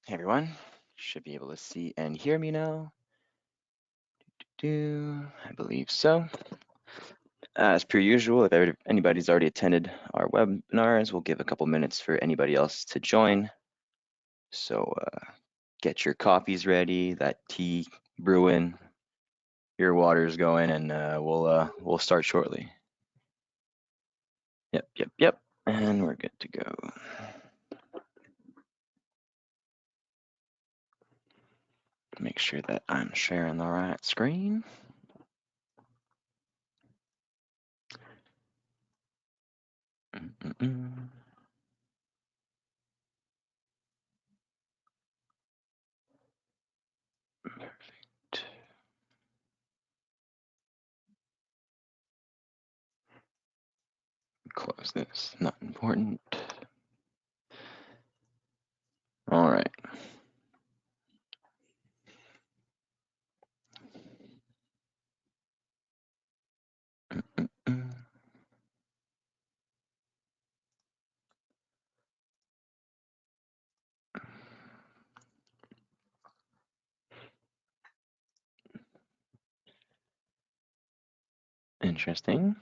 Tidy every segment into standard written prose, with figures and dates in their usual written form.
Hey everyone, should be able to see and hear me now. I believe so. As per usual, if anybody's already attended our webinars, we'll give a couple minutes for anybody else to join. So get your coffees ready, that tea brewing, your water's going, and we'll start shortly. Yep, and we're good to go. Make sure that I'm sharing the right screen. Perfect. Close this, not important. All right. Interesting.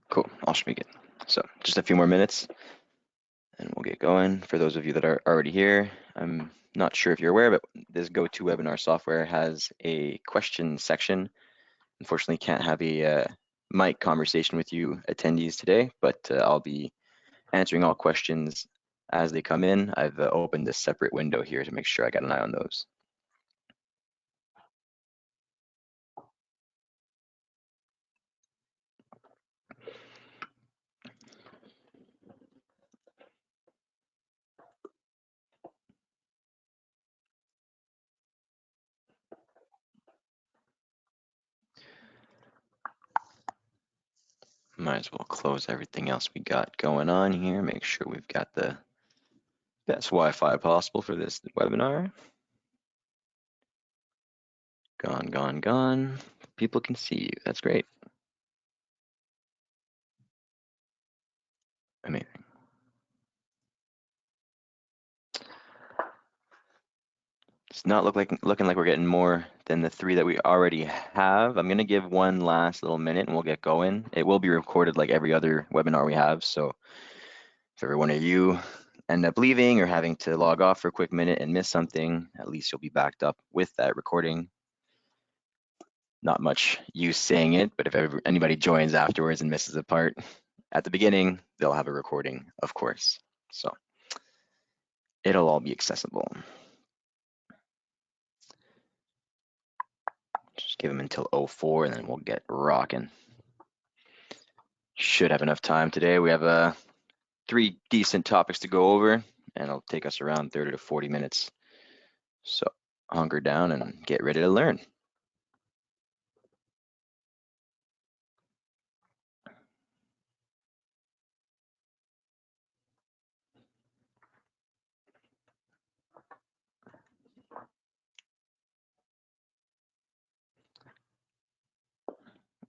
Cool, all should be good. So just a few more minutes and we'll get going. For those of you that are already here, I'm not sure if you're aware, but this GoToWebinar software has a question section. Unfortunately, can't have a mic conversation with you attendees today, but I'll be answering all questions as they come in. I've opened a separate window here to make sure I got an eye on those. Might as well close everything else we got going on here. Make sure we've got the best Wi-Fi possible for this webinar. Gone. People can see you. That's great. Amazing. It's not looking like we're getting more than the 3 that we already have. I'm gonna give one last little minute and we'll get going. It will be recorded like every other webinar we have. So if every one of you end up leaving or having to log off for a quick minute and miss something, at least you'll be backed up with that recording. Not much use saying it, but if anybody joins afterwards and misses a part at the beginning, they'll have a recording, of course. So it'll all be accessible. Just give them until 04 and then we'll get rocking. Should have enough time today. We have 3 decent topics to go over and it'll take us around 30 to 40 minutes. So hunker down and get ready to learn.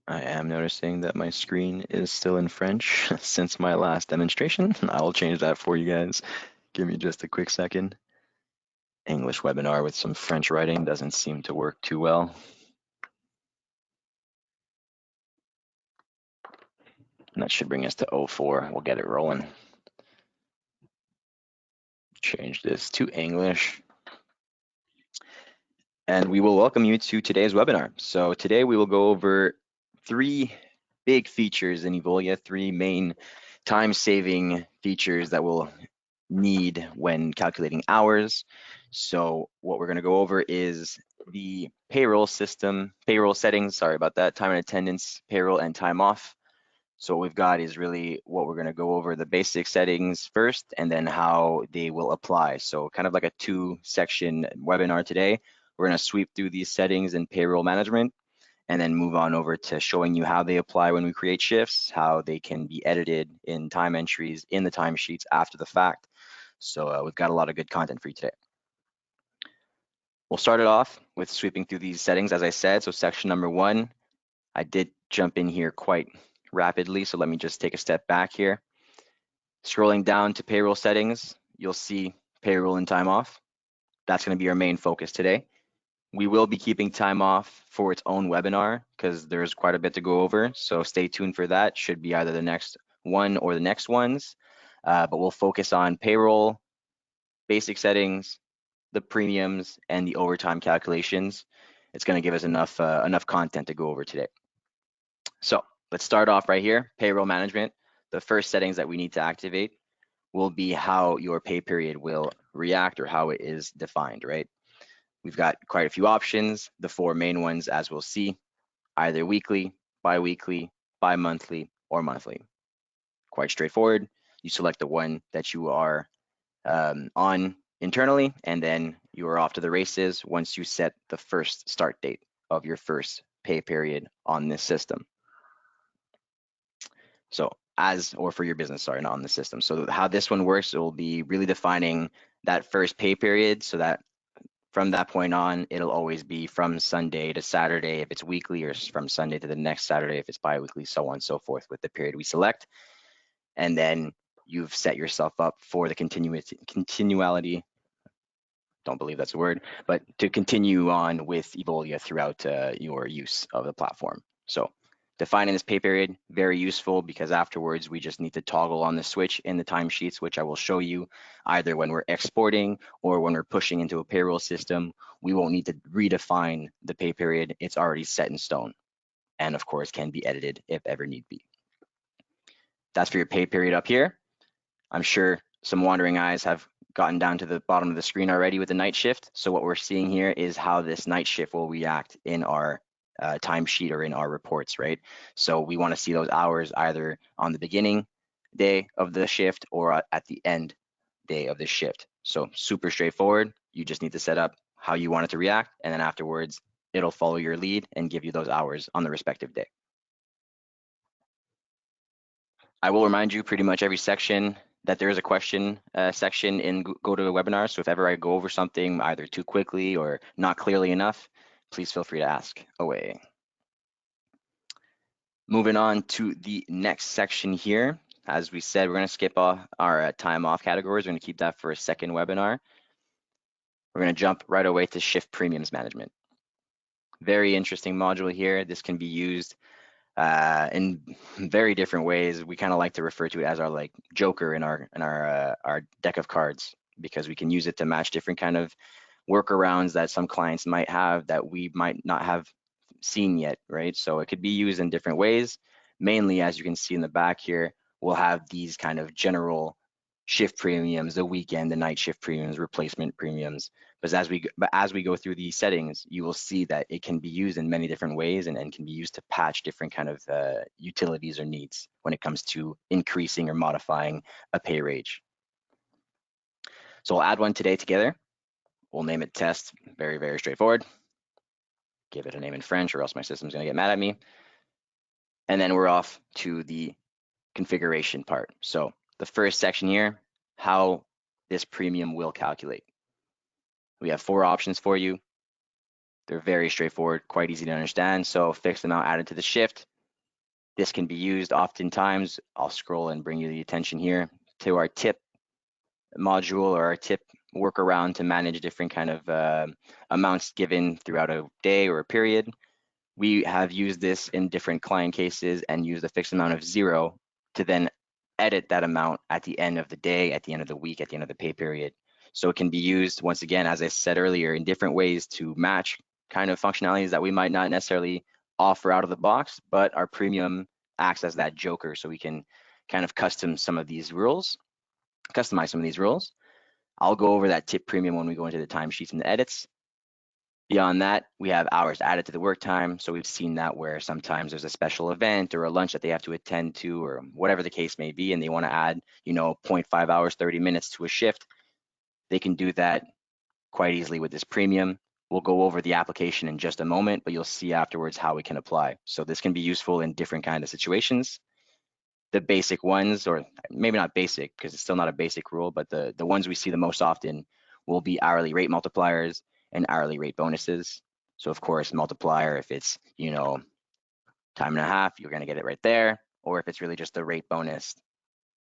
I am noticing that my screen is still in French since my last demonstration. I will change that for you guys. Give me just a quick second. English webinar with some French writing doesn't seem to work too well. And that should bring us to 04. We'll get it rolling. Change this to English. And we will welcome you to today's webinar. So today we will go over 3 big features in Evolia, 3 main time-saving features that we'll need when calculating hours. So what we're going to go over is the payroll system, payroll settings, sorry about that, time and attendance, payroll, and time off. So what we've got is really what we're going to go over, the basic settings first, and then how they will apply. So kind of like a 2-section webinar today. We're going to sweep through these settings in payroll management and then move on over to showing you how they apply when we create shifts, how they can be edited in time entries in the timesheets after the fact. So we've got a lot of good content for you today. We'll start it off with sweeping through these settings, as I said. So section number 1, I did jump in here quite rapidly, so let me just take a step back here. Scrolling down to payroll settings, you'll see payroll and time off. That's going to be our main focus today. We will be keeping time off for its own webinar because there's quite a bit to go over. So stay tuned for that. Should be either the next one or the next ones. But we'll focus on payroll, basic settings, the premiums, and the overtime calculations. It's going to give us enough content to go over today. So let's start off right here, payroll management. The first settings that we need to activate will be how your pay period will react or how it is defined, right? We've got quite a few options. The four main ones, as we'll see, either weekly, bi-weekly, bi-monthly, or monthly. Quite straightforward. You select the one that you are on internally, and then you are off to the races once you set the first start date of your first pay period on this system. So or for your business, sorry, not on the system. So how this one works, it will be really defining that first pay period so that from that point on, it'll always be from Sunday to Saturday if it's weekly, or from Sunday to the next Saturday if it's bi-weekly, so on and so forth with the period we select. And then you've set yourself up for the continuality, don't believe that's a word, but to continue on with Evolia throughout your use of the platform. So defining this pay period, very useful because afterwards we just need to toggle on the switch in the timesheets, which I will show you either when we're exporting or when we're pushing into a payroll system. We won't need to redefine the pay period. It's already set in stone and of course can be edited if ever need be. That's for your pay period up here. I'm sure some wandering eyes have gotten down to the bottom of the screen already with the night shift. So what we're seeing here is how this night shift will react in our timesheet or in our reports, right? So we want to see those hours either on the beginning day of the shift or at the end day of the shift. So super straightforward. You just need to set up how you want it to react, and then afterwards it'll follow your lead and give you those hours on the respective day. I will remind you pretty much every section that there is a question section in GoToWebinar. So if ever I go over something either too quickly or not clearly enough, please feel free to ask away. Moving on to the next section here. As we said, we're going to skip our time off categories. We're going to keep that for a second webinar. We're going to jump right away to shift premiums management. Very interesting module here. This can be used in very different ways. We kind of like to refer to it as our like joker in our deck of cards, because we can use it to match different kind of workarounds that some clients might have that we might not have seen yet, right? So it could be used in different ways. Mainly, as you can see in the back here, we'll have these kind of general shift premiums, the weekend, the night shift premiums, replacement premiums. But as we go through these settings, you will see that it can be used in many different ways and can be used to patch different kind of utilities or needs when it comes to increasing or modifying a pay range. So we'll add one today together. We'll name it test. Very, very straightforward. Give it a name in French or else my system's gonna get mad at me. And then we're off to the configuration part. So the first section here, how this premium will calculate. We have 4 options for you. They're very straightforward, quite easy to understand. So fixed amount added to the shift. This can be used oftentimes. I'll scroll and bring you the attention here to our tip module or our tip workaround to manage different kind of amounts given throughout a day or a period. We have used this in different client cases and used a fixed amount of 0 to then edit that amount at the end of the day, at the end of the week, at the end of the pay period. So it can be used, once again, as I said earlier, in different ways to match kind of functionalities that we might not necessarily offer out of the box, but our premium acts as that joker. So we can kind of customize some of these rules. I'll go over that tip premium when we go into the timesheets and the edits. Beyond that, we have hours added to the work time. So we've seen that where sometimes there's a special event or a lunch that they have to attend to or whatever the case may be, and they want to add, 0.5 hours, 30 minutes to a shift. They can do that quite easily with this premium. We'll go over the application in just a moment, but you'll see afterwards how we can apply. So this can be useful in different kind of situations. The basic ones, or maybe not basic because it's still not a basic rule, but the ones we see the most often will be hourly rate multipliers and hourly rate bonuses. So of course, multiplier, if it's, time and a half, you're going to get it right there. Or if it's really just the rate bonus,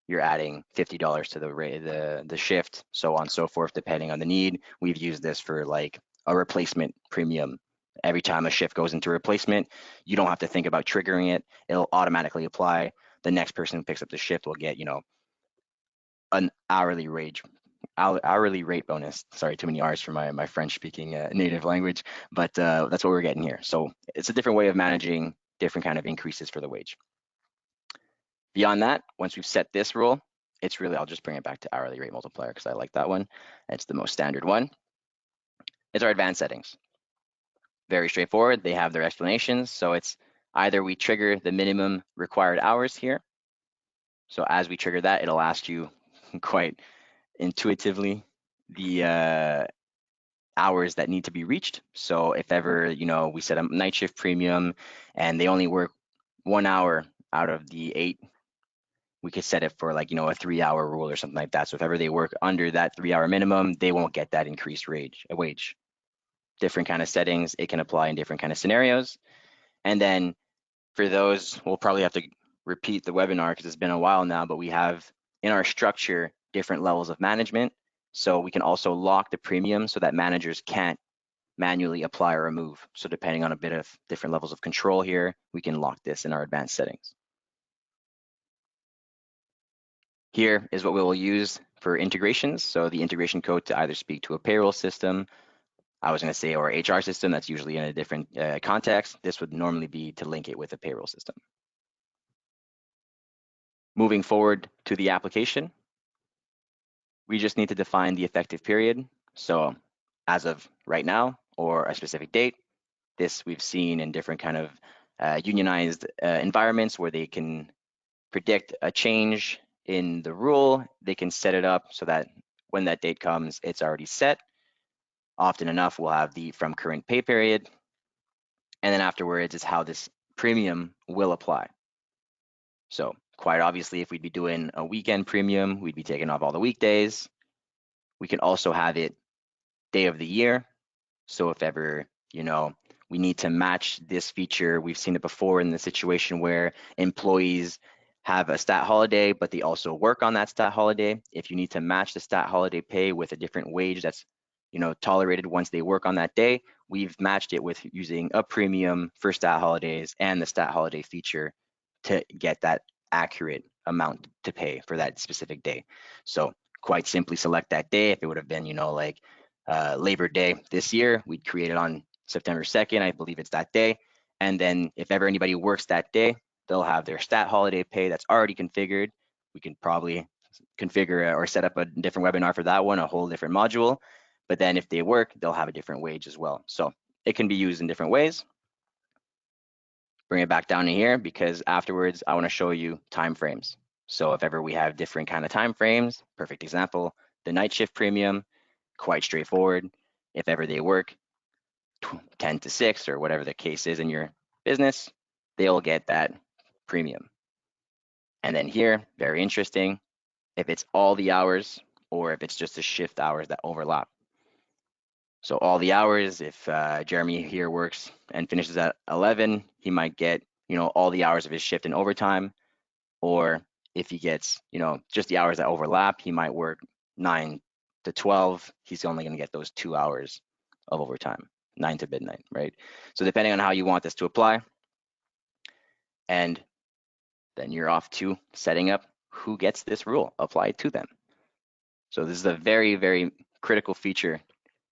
you're adding $50 to the shift, so on and so forth, depending on the need. We've used this for like a replacement premium. Every time a shift goes into replacement, you don't have to think about triggering it. It'll automatically apply. The next person who picks up the shift will get, an hourly rate bonus. Sorry, too many R's for my French speaking native language, but that's what we're getting here. So it's a different way of managing different kind of increases for the wage. Beyond that, once we've set this rule, it's really, I'll just bring it back to hourly rate multiplier because I like that one. It's the most standard one. It's our advanced settings. Very straightforward. They have their explanations. So it's either we trigger the minimum required hours here. So as we trigger that, it'll ask you quite intuitively the hours that need to be reached. So if ever, we set a night shift premium and they only work 1 hour out of the 8, we could set it for like, a 3-hour rule or something like that. So if ever they work under that 3-hour minimum, they won't get that increased wage. Different kind of settings, it can apply in different kind of scenarios. And then for those, we'll probably have to repeat the webinar because it's been a while now, but we have in our structure different levels of management. So we can also lock the premium so that managers can't manually apply or remove. So depending on a bit of different levels of control here, we can lock this in our advanced settings. Here is what we will use for integrations. So the integration code to either speak to a payroll system, I was going to say, or HR system, that's usually in a different context. This would normally be to link it with a payroll system. Moving forward to the application, we just need to define the effective period. So as of right now or a specific date, this we've seen in different kind of unionized environments where they can predict a change in the rule. They can set it up so that when that date comes, it's already set. Often enough, we'll have the from current pay period. And then afterwards is how this premium will apply. So quite obviously, if we'd be doing a weekend premium, we'd be taking off all the weekdays. We can also have it day of the year. So if ever, we need to match this feature, we've seen it before in the situation where employees have a stat holiday, but they also work on that stat holiday. If you need to match the stat holiday pay with a different wage that's, tolerated once they work on that day, we've matched it with using a premium for stat holidays and the stat holiday feature to get that accurate amount to pay for that specific day. So quite simply select that day. If it would have been, like Labor Day this year, we'd create it on September 2nd. I believe it's that day. And then if ever anybody works that day, they'll have their stat holiday pay that's already configured. We can probably configure or set up a different webinar for that one, a whole different module. But then if they work, they'll have a different wage as well. So it can be used in different ways. Bring it back down to here because afterwards I want to show you time frames. So if ever we have different kind of time frames, perfect example, the night shift premium, quite straightforward. If ever they work 10 to 6 or whatever the case is in your business, they'll get that premium. And then here, very interesting, if it's all the hours or if it's just the shift hours that overlap. So all the hours, if Jeremy here works and finishes at 11, he might get, all the hours of his shift in overtime. Or if he gets, just the hours that overlap, he might work 9 to 12. He's only going to get those 2 hours of overtime, 9 to midnight, right? So depending on how you want this to apply, and then you're off to setting up who gets this rule applied to them. So this is a very, very critical feature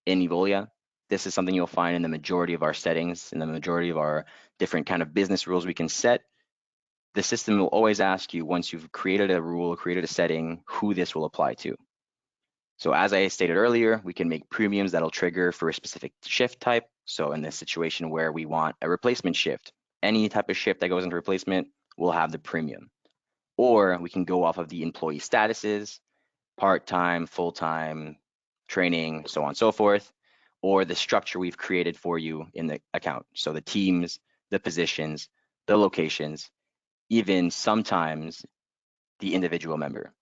in Evolia. This is something you'll find in the majority of our settings, in the majority of our different kind of business rules we can set. The system will always ask you, once you've created a rule, created a setting, who this will apply to. So as I stated earlier, we can make premiums that'll trigger for a specific shift type. So in this situation where we want a replacement shift, any type of shift that goes into replacement will have the premium. Or we can go off of the employee statuses, part-time, full-time, training, so on and so forth, or the structure we've created for you in the account. So the teams, the positions, the locations, even sometimes the individual member.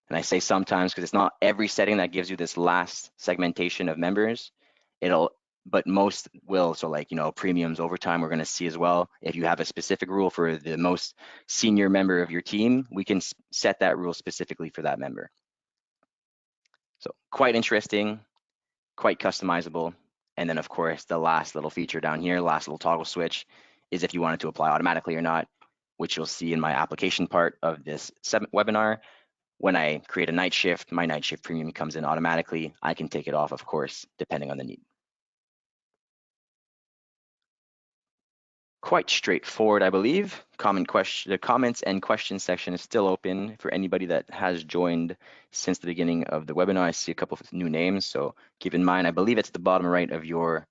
And I say sometimes because it's not every setting that gives you this last segmentation of members. It'll but most will. So like, premiums, overtime, we're going to see as well. If you have a specific rule for the most senior member of your team, we can set that rule specifically for that member. So quite interesting, quite customizable. And then of course, the last little feature down here, last little toggle switch, is if you want it to apply automatically or not, which you'll see in my application part of this webinar. When I create a night shift, my night shift premium comes in automatically. I can take it off, of course, depending on the need. Quite straightforward, I believe. The comments and questions section is still open for anybody that has joined since the beginning of the webinar. I see a couple of new names, so keep in mind, I believe it's the bottom right of your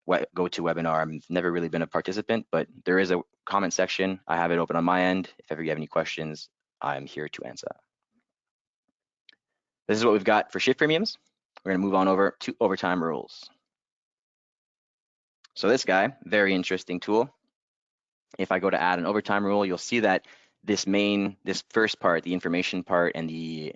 GoToWebinar. I've never really been a participant, but there is a comment section. I have it open on my end. If ever you have any questions, I'm here to answer. This is what we've got for shift premiums. We're gonna move on over to overtime rules. So this guy, very interesting tool. If I go to add an overtime rule, you'll see that this first part, the information part and the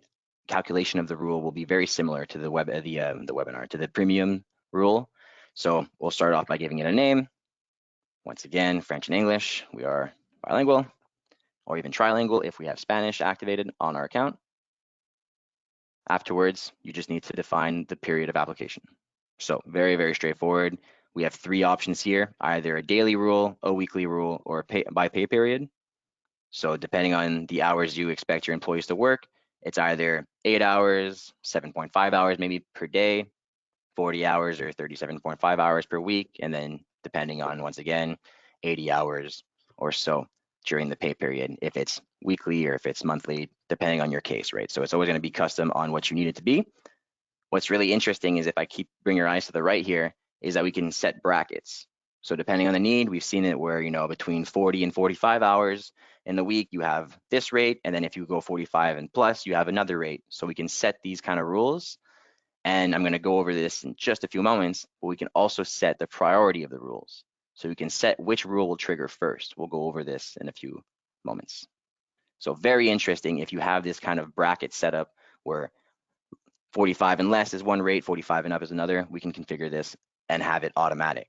calculation of the rule will be very similar to the webinar, to the premium rule. So we'll start off by giving it a name. Once again, French and English, we are bilingual, or even trilingual if we have Spanish activated on our account. Afterwards, you just need to define the period of application. So very, very straightforward. We have three options here, either a daily rule, a weekly rule, or a by pay period. So depending on the hours you expect your employees to work, it's either 8 hours, 7.5 hours maybe per day, 40 hours or 37.5 hours per week, and then depending on, once again, 80 hours or so during the pay period, if it's weekly or if it's monthly, depending on your case, right? So it's always going to be custom on what you need it to be. What's really interesting is if I bring your eyes to the right here, is that we can set brackets. So depending on the need, we've seen it where, between 40 and 45 hours in the week, you have this rate. And then if you go 45 and plus, you have another rate. So we can set these kind of rules. And I'm going to go over this in just a few moments, but we can also set the priority of the rules. So we can set which rule will trigger first. We'll go over this in a few moments. So very interesting if you have this kind of bracket setup where 45 and less is one rate, 45 and up is another. We can configure this and have it automatic.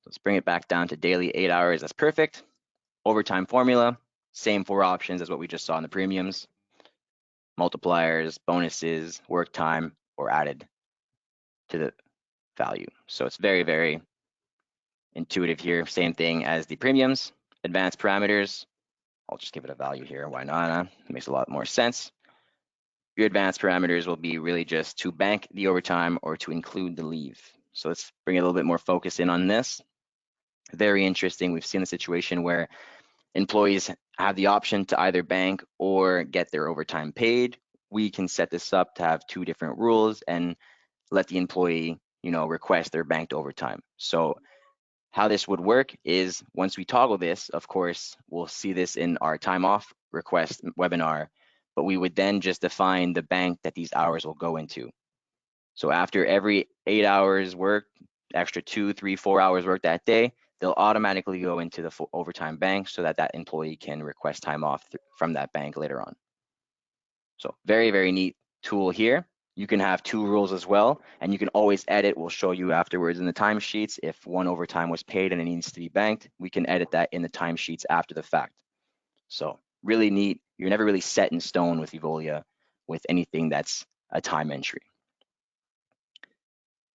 Let's bring it back down to daily 8 hours. That's perfect. Overtime formula, same four options as what we just saw in the premiums. Multipliers, bonuses, work time, or added to the value. So it's very, very intuitive here. Same thing as the premiums. Advanced parameters, I'll just give it a value here. Why not? It makes a lot more sense. Your advanced parameters will be really just to bank the overtime or to include the leave. So let's bring a little bit more focus in on this. Very interesting. We've seen a situation where employees have the option to either bank or get their overtime paid. We can set this up to have two different rules and let the employee, request their banked overtime. So how this would work is once we toggle this, of course, we'll see this in our time off request webinar, but we would then just define the bank that these hours will go into. So after every 8 hours worked, extra 2, 3, 4 hours worked that day, they'll automatically go into the overtime bank so that that employee can request time off from that bank later on. So very, very neat tool here. You can have two rules as well, and you can always edit. We'll show you afterwards in the timesheets. If one overtime was paid and it needs to be banked, we can edit that in the timesheets after the fact. So really neat. You're never really set in stone with Evolia with anything that's a time entry.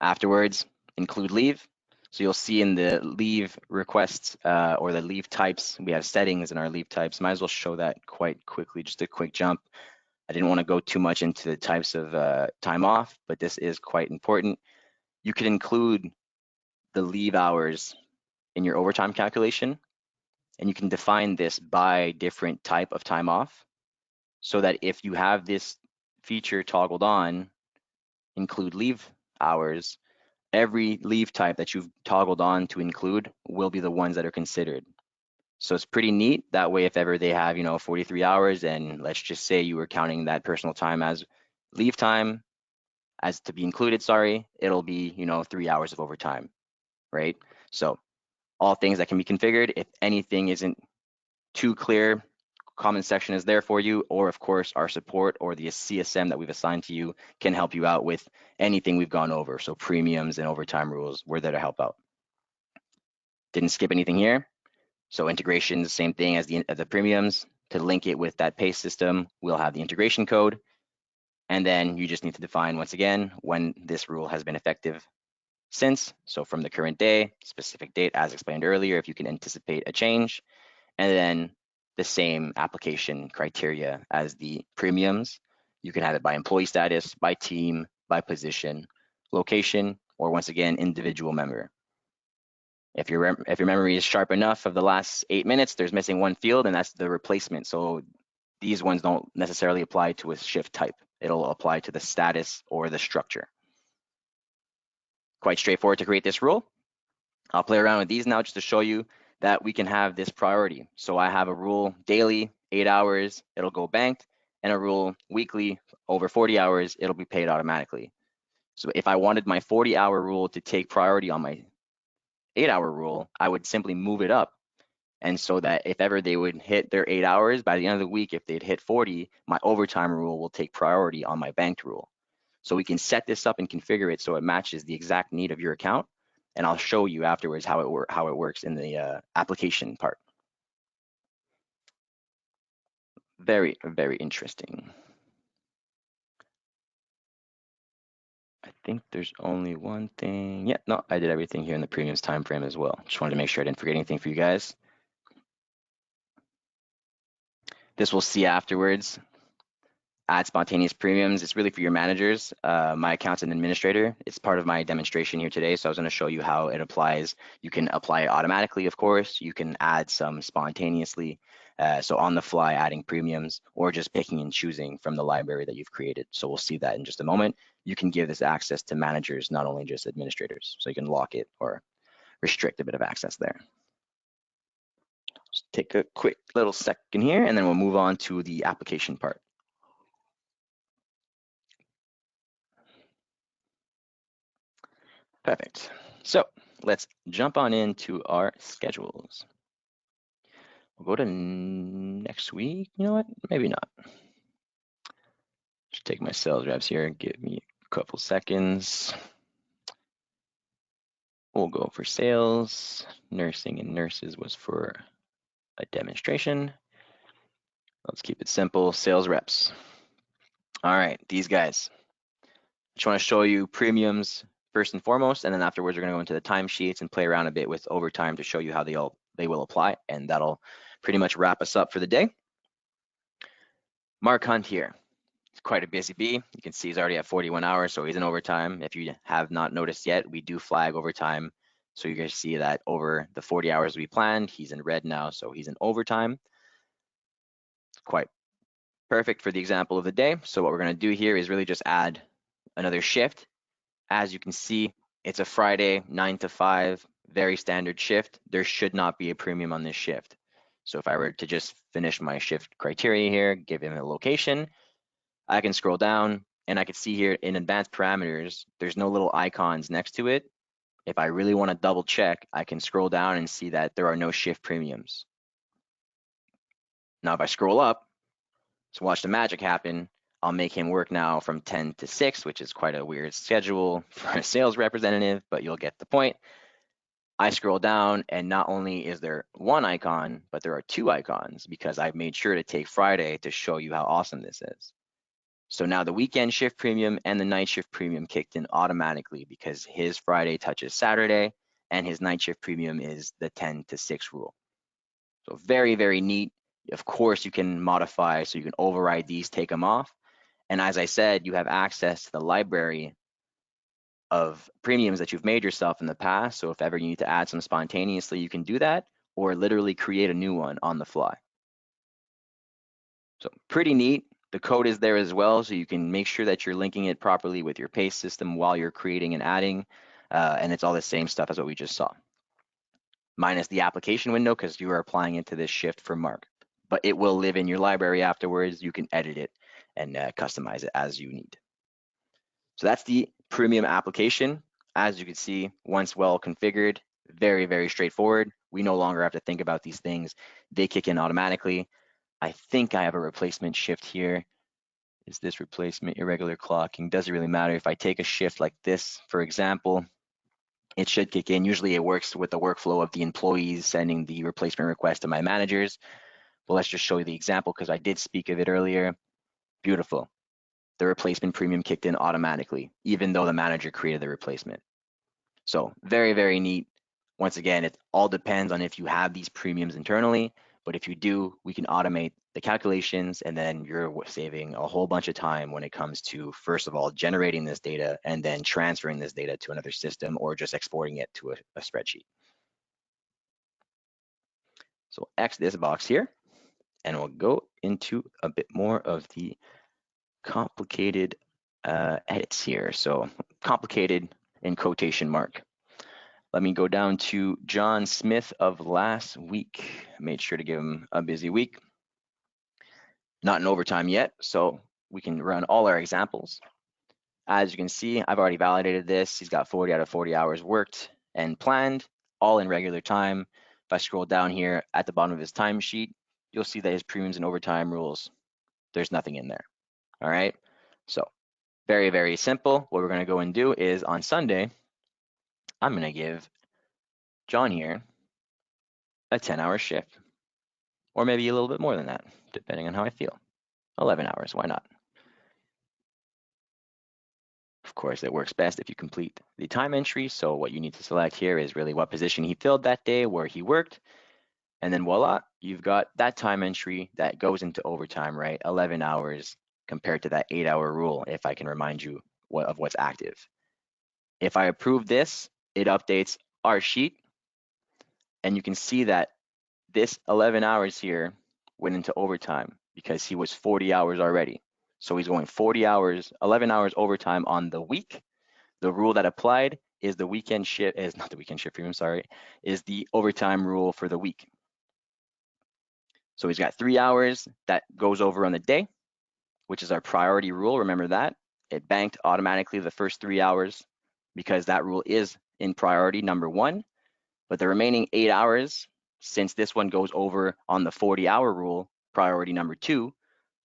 Afterwards, include leave. So you'll see in the leave requests or the leave types, we have settings in our leave types. Might as well show that quite quickly, just a quick jump. I didn't want to go too much into the types of time off, but this is quite important. You can include the leave hours in your overtime calculation, and you can define this by different type of time off, so that if you have this feature toggled on, include leave hours, every leave type that you've toggled on to include will be the ones that are considered. So it's pretty neat. That way, if ever they have, 43 hours, and let's just say you were counting that personal time as leave time as to be included, it'll be, 3 hours of overtime, right? So all things that can be configured. If anything isn't too clear, comment section is there for you, or of course, our support or the CSM that we've assigned to you can help you out with anything we've gone over. So premiums and overtime rules, we're there to help out. Didn't skip anything here. So integrations, same thing as the premiums. To link it with that pay system, we'll have the integration code. And then you just need to define, once again, when this rule has been effective since. So from the current day, specific date, as explained earlier, if you can anticipate a change. And then the same application criteria as the premiums. You can have it by employee status, by team, by position, location, or once again, individual member. If your memory is sharp enough of the last 8 minutes, there's missing one field, and that's the replacement. So these ones don't necessarily apply to a shift type. It'll apply to the status or the structure. Quite straightforward to create this rule. I'll play around with these now just to show you that we can have this priority. So I have a rule daily, 8 hours, it'll go banked, and a rule weekly, over 40 hours, it'll be paid automatically. So if I wanted my 40-hour rule to take priority on my 8-hour rule, I would simply move it up. And so that if ever they would hit their 8 hours, by the end of the week, if they'd hit 40, my overtime rule will take priority on my banked rule. So we can set this up and configure it so it matches the exact need of your account. And I'll show you afterwards how it works in the application part. Very, very interesting. I think there's only one thing. Yeah, no, I did everything here in the premiums time frame as well. Just wanted to make sure I didn't forget anything for you guys. This we'll see afterwards. Add spontaneous premiums. It's really for your managers. My account's an administrator. It's part of my demonstration here today. So I was going to show you how it applies. You can apply it automatically, of course. You can add some spontaneously. So on the fly, adding premiums, or just picking and choosing from the library that you've created. So we'll see that in just a moment. You can give this access to managers, not only just administrators. So you can lock it or restrict a bit of access there. Just take a quick little second here, and then we'll move on to the application part. Perfect. So let's jump on into our schedules. We'll go to next week. You know what? Maybe not. Just take my sales reps here. Give me a couple seconds. We'll go for sales. Nursing and nurses was for a demonstration. Let's keep it simple. Sales reps. All right, these guys. I just want to show you premiums first and foremost, and then afterwards we're going to go into the timesheets and play around a bit with overtime to show you how they will apply, and that'll pretty much wrap us up for the day. Mark Hunt here. He's quite a busy bee. You can see he's already at 41 hours, so he's in overtime. If you have not noticed yet, we do flag overtime. So you guys see that over the 40 hours we planned, he's in red now, so he's in overtime. It's quite perfect for the example of the day. So what we're going to do here is really just add another shift. As you can see, it's a Friday, 9 to 5, very standard shift. There should not be a premium on this shift. So if I were to just finish my shift criteria here, give him a location, I can scroll down and I can see here in advanced parameters, there's no little icons next to it. If I really want to double check, I can scroll down and see that there are no shift premiums. Now, if I scroll up, so watch the magic happen. I'll make him work now from 10 to 6, which is quite a weird schedule for a sales representative, but you'll get the point. I scroll down and not only is there one icon, but there are two icons because I've made sure to take Friday to show you how awesome this is. So now the weekend shift premium and the night shift premium kicked in automatically because his Friday touches Saturday and his night shift premium is the 10 to 6 rule. So very, very neat. Of course, you can modify, so you can override these, take them off. And as I said, you have access to the library of premiums that you've made yourself in the past. So if ever you need to add some spontaneously, you can do that or literally create a new one on the fly. So pretty neat. The code is there as well, so you can make sure that you're linking it properly with your pay system while you're creating and adding, and it's all the same stuff as what we just saw. Minus the application window because you are applying it to this shift for Mark, but it will live in your library afterwards. You can edit it and customize it as you need. So that's the premium application. As you can see, once well configured, very, very straightforward. We no longer have to think about these things. They kick in automatically. I think I have a replacement shift here. Is this replacement irregular clocking? Doesn't really matter. If I take a shift like this, for example, it should kick in. Usually it works with the workflow of the employees sending the replacement request to my managers. But let's just show you the example because I did speak of it earlier. Beautiful. The replacement premium kicked in automatically, even though the manager created the replacement. So very, very neat. Once again, it all depends on if you have these premiums internally, but if you do, we can automate the calculations and then you're saving a whole bunch of time when it comes to, first of all, generating this data and then transferring this data to another system or just exporting it to a spreadsheet. So X this box here, and we'll go into a bit more of the complicated edits here. So complicated in quotation mark. Let me go down to John Smith of last week. Made sure to give him a busy week. Not in overtime yet, so we can run all our examples. As you can see, I've already validated this. He's got 40 out of 40 hours worked and planned, all in regular time. If I scroll down here at the bottom of his timesheet, you'll see that his premiums and overtime rules, there's nothing in there. All right, so very, very simple. What we're going to go and do is on Sunday, I'm going to give John here a 10-hour shift, or maybe a little bit more than that, depending on how I feel. 11 hours, why not? Of course, it works best if you complete the time entry. So what you need to select here is really what position he filled that day, where he worked, and then voila, you've got that time entry that goes into overtime, right? 11 hours compared to that 8-hour rule, if I can remind you of what's active. If I approve this, it updates our sheet, and you can see that this 11 hours here went into overtime because he was 40 hours already. So he's going 40 hours, 11 hours overtime on the week. The rule that applied is the weekend shift, is not the weekend shift premium, sorry, is the overtime rule for the week. So he's got 3 hours that goes over on the day, which is our priority rule. Remember that. It banked automatically the first 3 hours because that rule is in priority number 1. But the remaining 8 hours, since this one goes over on the 40-hour rule, priority number 2,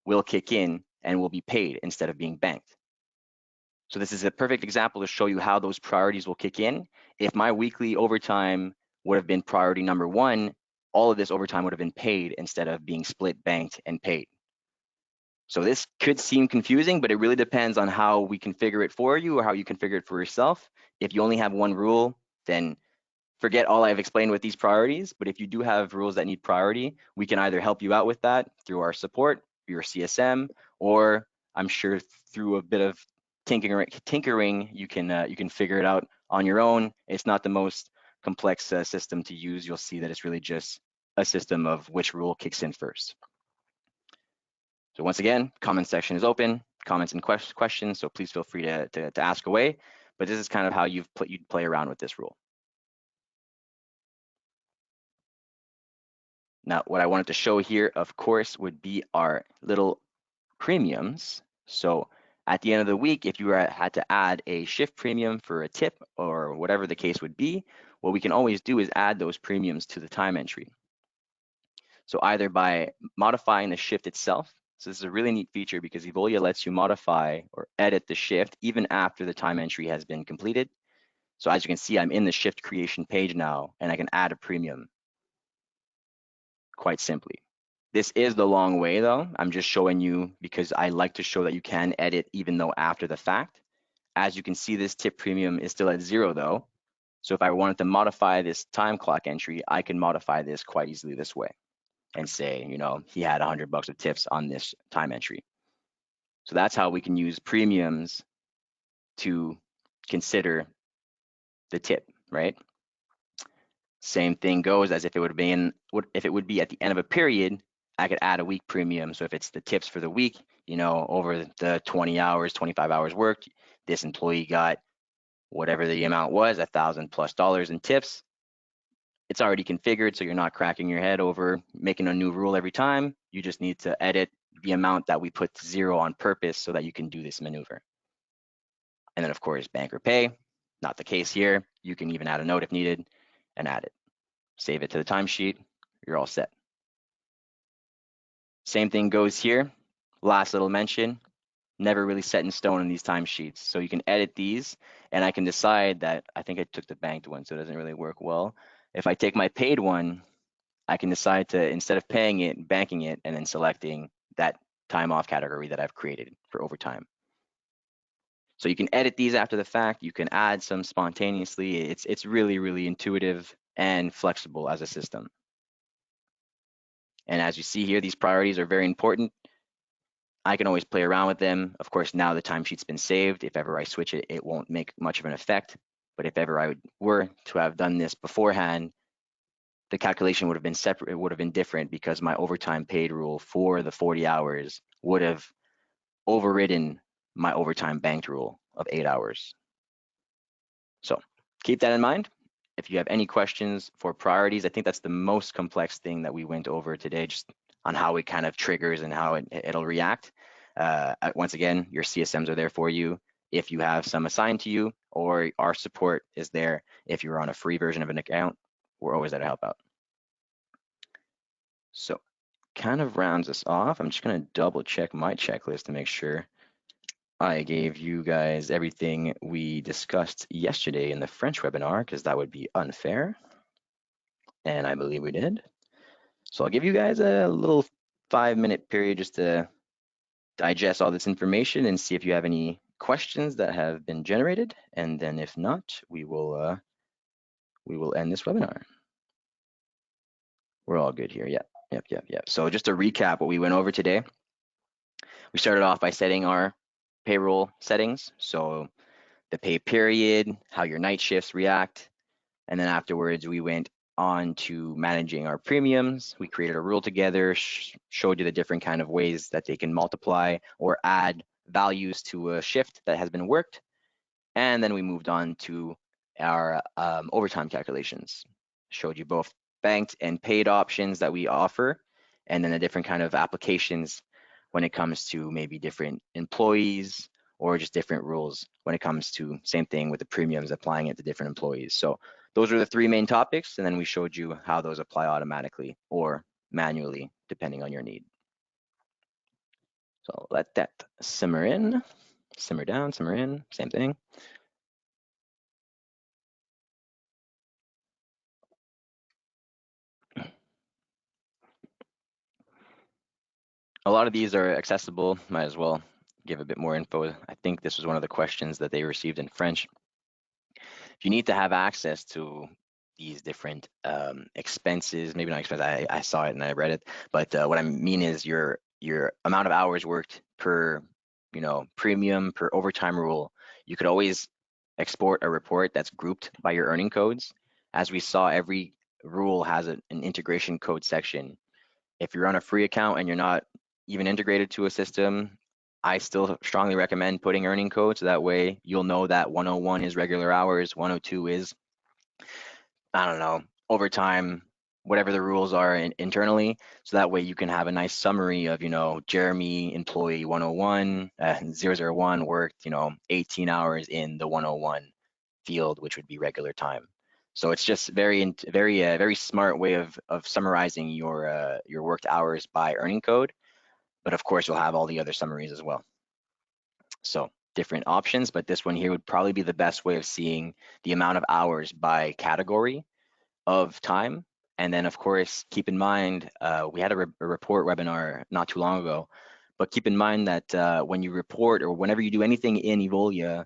will kick in and will be paid instead of being banked. So this is a perfect example to show you how those priorities will kick in. If my weekly overtime would have been priority number 1, all of this overtime would have been paid instead of being split, banked, and paid. So this could seem confusing, but it really depends on how we configure it for you or how you configure it for yourself. If you only have one rule, then forget all I've explained with these priorities. But if you do have rules that need priority, we can either help you out with that through our support, your CSM, or I'm sure through a bit of tinkering, you can figure it out on your own. It's not the most complex system to use. You'll see that it's really just a system of which rule kicks in first. So once again, comment section is open, comments and questions, so please feel free to ask away. But this is kind of how you'd play around with this rule. Now, what I wanted to show here, of course, would be our little premiums. So at the end of the week, if you had to add a shift premium for a tip or whatever the case would be, what we can always do is add those premiums to the time entry. So either by modifying the shift itself. So this is a really neat feature because Evolia lets you modify or edit the shift even after the time entry has been completed. So as you can see, I'm in the shift creation page now, and I can add a premium quite simply. This is the long way though. I'm just showing you because I like to show that you can edit even though after the fact. As you can see, this tip premium is still at 0 though. So if I wanted to modify this time clock entry, I can modify this quite easily this way and say, you know, he had $100 of tips on this time entry. So that's how we can use premiums to consider the tip, right? Same thing goes as if it would be at the end of a period, I could add a week premium. So if it's the tips for the week, you know, over the 20 hours, 25 hours worked, this employee got whatever the amount was, $1,000+ in tips. It's already configured, so you're not cracking your head over making a new rule every time. You just need to edit the amount that we put to 0 on purpose so that you can do this maneuver. And then of course, bank or pay, not the case here. You can even add a note if needed and add it. Save it to the timesheet, you're all set. Same thing goes here. Last little mention, never really set in stone in these timesheets. So you can edit these, and I can decide that I think I took the banked one, so it doesn't really work well. If I take my paid one, I can decide to, instead of paying it, banking it, and then selecting that time off category that I've created for overtime. So you can edit these after the fact. You can add some spontaneously. It's really, really intuitive and flexible as a system. And as you see here, these priorities are very important. I can always play around with them. Of course, now the timesheet's been saved. If ever I switch it, it won't make much of an effect. But if ever I were to have done this beforehand, the calculation would have been separate. It would have been different because my overtime paid rule for the 40 hours would have overridden my overtime banked rule of 8 hours. So keep that in mind. If you have any questions for priorities, I think that's the most complex thing that we went over today, just on how it kind of triggers and how it'll react. Once again, your CSMs are there for you if you have some assigned to you, or our support is there if you're on a free version of an account. We're always there to help out. So kind of rounds us off. I'm just going to double check my checklist to make sure I gave you guys everything we discussed yesterday in the French webinar, because that would be unfair. And I believe we did. So I'll give you guys a little 5-minute period just to digest all this information and see if you have any questions that have been generated. And then if not, we will end this webinar. We're all good here. Yep. So just to recap what we went over today, we started off by setting our payroll settings. So the pay period, how your night shifts react. And then afterwards, we went on to managing our premiums. We created a rule together, showed you the different kind of ways that they can multiply or add values to a shift that has been worked. And then we moved on to our overtime calculations. Showed you both banked and paid options that we offer, and then the different kind of applications when it comes to maybe different employees or just different rules when it comes to same thing with the premiums, applying it to different employees. So those are the 3 main topics, and then we showed you how those apply automatically or manually depending on your need. So let that simmer in, simmer down, simmer in, same thing. A lot of these are accessible. Might as well give a bit more info. I think this was one of the questions that they received in French. If you need to have access to these different expenses, maybe not expenses, I saw it and I read it, but what I mean is your amount of hours worked per, premium, per overtime rule. You could always export a report that's grouped by your earning codes. As we saw, every rule has an integration code section. If you're on a free account and you're not even integrated to a system, I still strongly recommend putting earning code, so that way you'll know that 101 is regular hours, 102 is, I don't know, overtime, whatever the rules are internally. So that way you can have a nice summary of, Jeremy, employee 101, 001 worked, 18 hours in the 101 field, which would be regular time. So it's just very smart way of summarizing your worked hours by earning code. But of course, you'll have all the other summaries as well. So different options, but this one here would probably be the best way of seeing the amount of hours by category of time. And then of course, keep in mind, we had a report webinar not too long ago, but keep in mind that when you report or whenever you do anything in Evolia,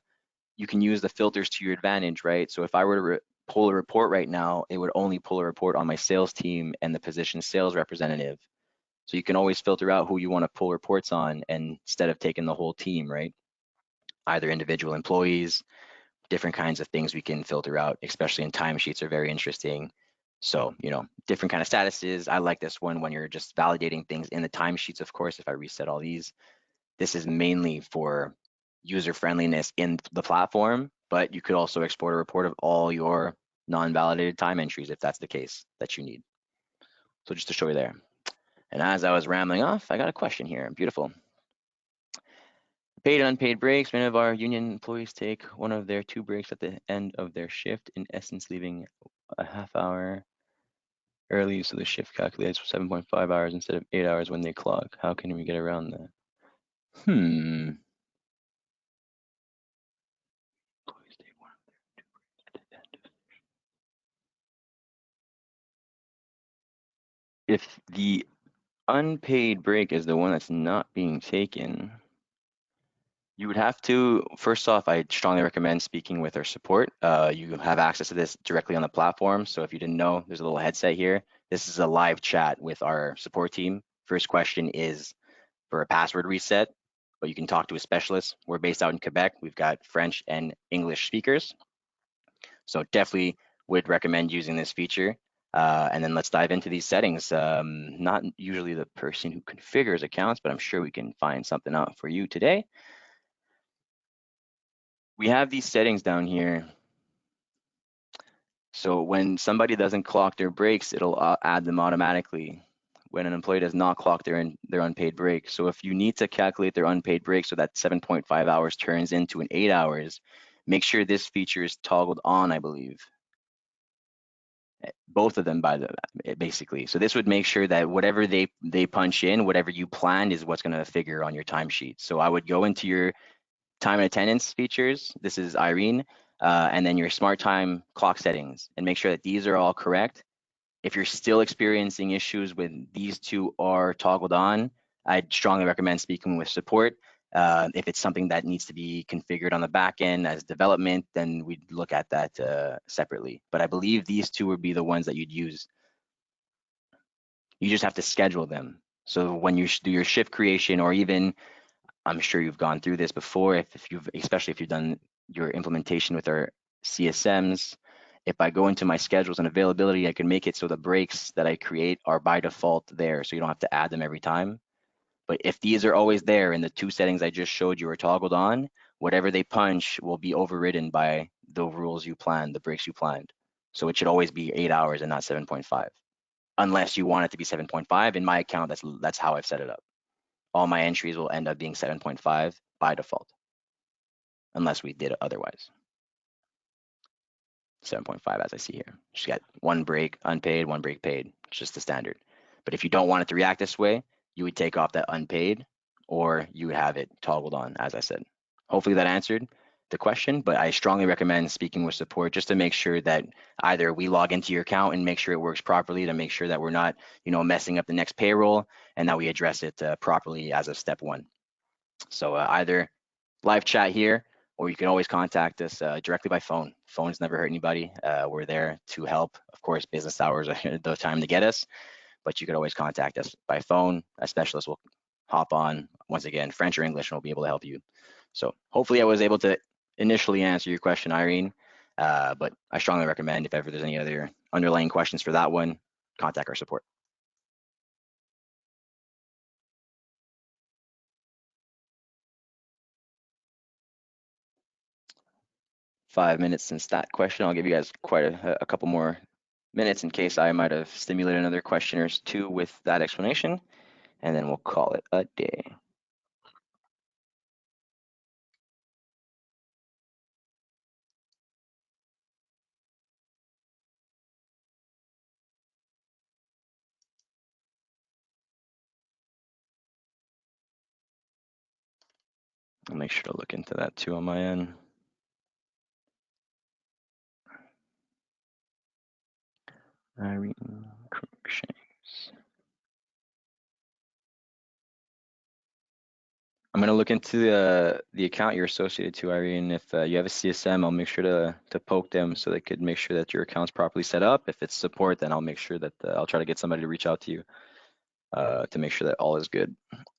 you can use the filters to your advantage, right? So if I were to pull a report right now, it would only pull a report on my sales team and the position sales representative. So you can always filter out who you want to pull reports on, and instead of taking the whole team, right? Either individual employees, different kinds of things we can filter out, especially in timesheets are very interesting. So, different kind of statuses. I like this one when you're just validating things in the timesheets. Of course, if I reset all these, this is mainly for user friendliness in the platform, but you could also export a report of all your non-validated time entries if that's the case that you need. So just to show you there. And as I was rambling off, I got a question here. Beautiful. Paid and unpaid breaks. Many of our union employees take one of their 2 breaks at the end of their shift, in essence, leaving a half hour. Early, so the shift calculates for 7.5 hours instead of 8 hours when they clock. How can we get around that? Hmm. If the unpaid break is the one that's not being taken, you would have to, first off, I strongly recommend speaking with our support. You have access to this directly on the platform. So if you didn't know, there's a little headset here. This is a live chat with our support team. First question is for a password reset, but you can talk to a specialist. We're based out in Quebec. We've got French and English speakers. So definitely would recommend using this feature. And then let's dive into these settings. Not usually the person who configures accounts, but I'm sure we can find something out for you today. We have these settings down here. So when somebody doesn't clock their breaks, it'll add them automatically when an employee does not clock their unpaid break. So if you need to calculate their unpaid break so that 7.5 hours turns into an 8 hours, make sure this feature is toggled on, I believe. Both of them basically. So this would make sure that whatever they punch in, whatever you planned is what's going to figure on your timesheet. So I would go into your time and attendance features. This is Irene, and then your smart time clock settings, and make sure that these are all correct. If you're still experiencing issues when these two are toggled on, I'd strongly recommend speaking with support. If it's something that needs to be configured on the back end as development, then we'd look at that separately. But I believe these two would be the ones that you'd use. You just have to schedule them. So when you do your shift creation, or even, I'm sure you've gone through this before, especially if you've done your implementation with our CSMs, if I go into my schedules and availability, I can make it so the breaks that I create are by default there, so you don't have to add them every time. But if these are always there and the two settings I just showed you are toggled on, whatever they punch will be overridden by the rules you planned, the breaks you planned. So it should always be 8 hours and not 7.5, unless you want it to be 7.5. In my account, that's how I've set it up. All my entries will end up being 7.5 by default, unless we did it otherwise. 7.5 as I see here. Just got one break unpaid, one break paid. It's just the standard. But if you don't want it to react this way, you would take off that unpaid, or you would have it toggled on, as I said. Hopefully that answered the question, but I strongly recommend speaking with support just to make sure that either we log into your account and make sure it works properly, to make sure that we're not, messing up the next payroll, and that we address it properly as of step one. So either live chat here, or you can always contact us directly by phone. Phones never hurt anybody. We're there to help. Of course, business hours are the time to get us, but you could always contact us by phone. A specialist will hop on, once again, French or English, and will be able to help you. So hopefully I was able to initially answer your question, Irene, but I strongly recommend, if ever there's any other underlying questions for that one, contact our support. 5 minutes since that question. I'll give you guys quite a couple more minutes in case I might have stimulated another question or two with that explanation, and then we'll call it a day. I'll make sure to look into that too on my end. Irene Crookshanks. I'm gonna look into the account you're associated to, Irene. If you have a CSM, I'll make sure to poke them so they could make sure that your account's properly set up. If it's support, then I'll make sure that I'll try to get somebody to reach out to you to make sure that all is good.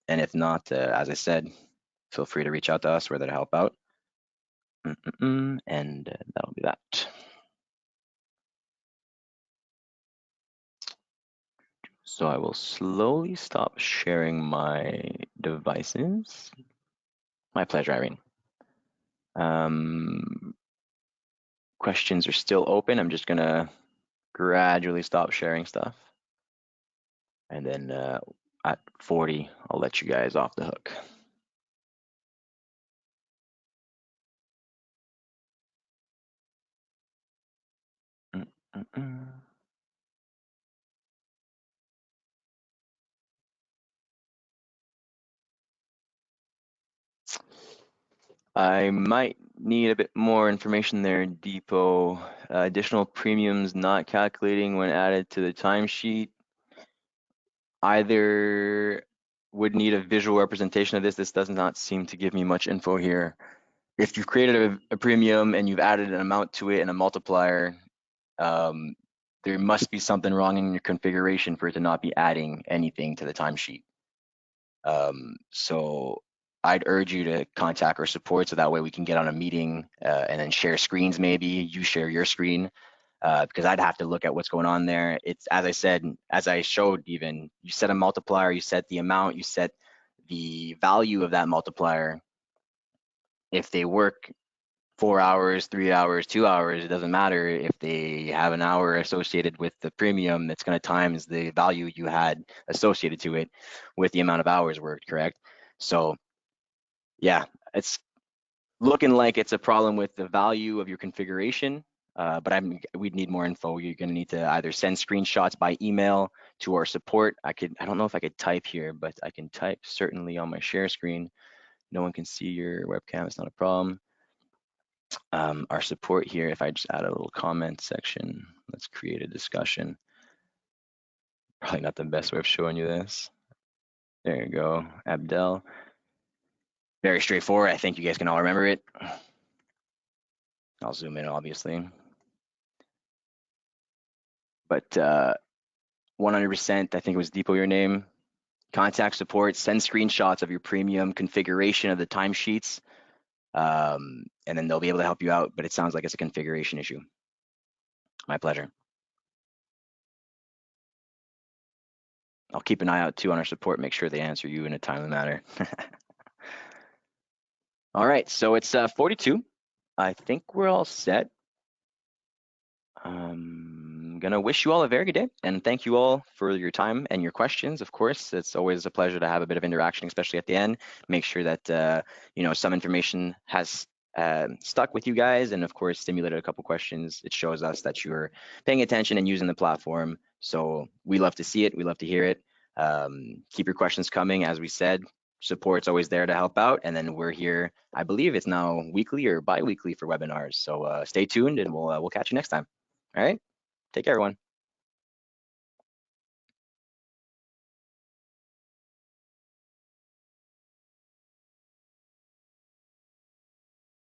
And if not, as I said, feel free to reach out to us. We're there to help out. And that'll be that. So I will slowly stop sharing my devices. My pleasure, Irene. Questions are still open. I'm just gonna gradually stop sharing stuff. And then at 40, I'll let you guys off the hook. I might need a bit more information there, Depot. Additional premiums not calculating when added to the timesheet. Either would need a visual representation of this. This does not seem to give me much info here. If you've created a premium and you've added an amount to it and a multiplier, there must be something wrong in your configuration for it to not be adding anything to the timesheet. So I'd urge you to contact our support so that way we can get on a meeting and then share screens maybe. You share your screen because I'd have to look at what's going on there. It's, as I said, as I showed even, you set a multiplier, you set the amount, you set the value of that multiplier. If they work 4 hours, 3 hours, 2 hours, it doesn't matter. If they have an hour associated with the premium, that's going to times the value you had associated to it with the amount of hours worked, correct? So yeah, it's looking like it's a problem with the value of your configuration, but we'd need more info. You're going to need to either send screenshots by email to our support. I don't know if I could type here, but I can type certainly on my share screen. No one can see your webcam, it's not a problem. Our support here, if I just add a little comment section, let's create a discussion. Probably not the best way of showing you this. There you go, Abdel. Very straightforward. I think you guys can all remember it. I'll zoom in, obviously. But 100%, I think it was Depot your name. Contact support, send screenshots of your premium configuration of the timesheets, and then they'll be able to help you out, but it sounds like it's a configuration issue. My pleasure. I'll keep an eye out too on our support, make sure they answer you in a timely manner. All right, so it's 42. I think we're all set. I'm gonna wish you all a very good day and thank you all for your time and your questions. Of course, it's always a pleasure to have a bit of interaction, especially at the end. Make sure that you know, some information has stuck with you guys, and of course stimulated a couple questions. It shows us that you're paying attention and using the platform. So we love to see it. We love to hear it. Keep your questions coming. As we said, support's always there to help out, and then we're here. I believe it's now weekly or bi-weekly for webinars. So stay tuned, and we'll catch you next time. All right. Take care, everyone.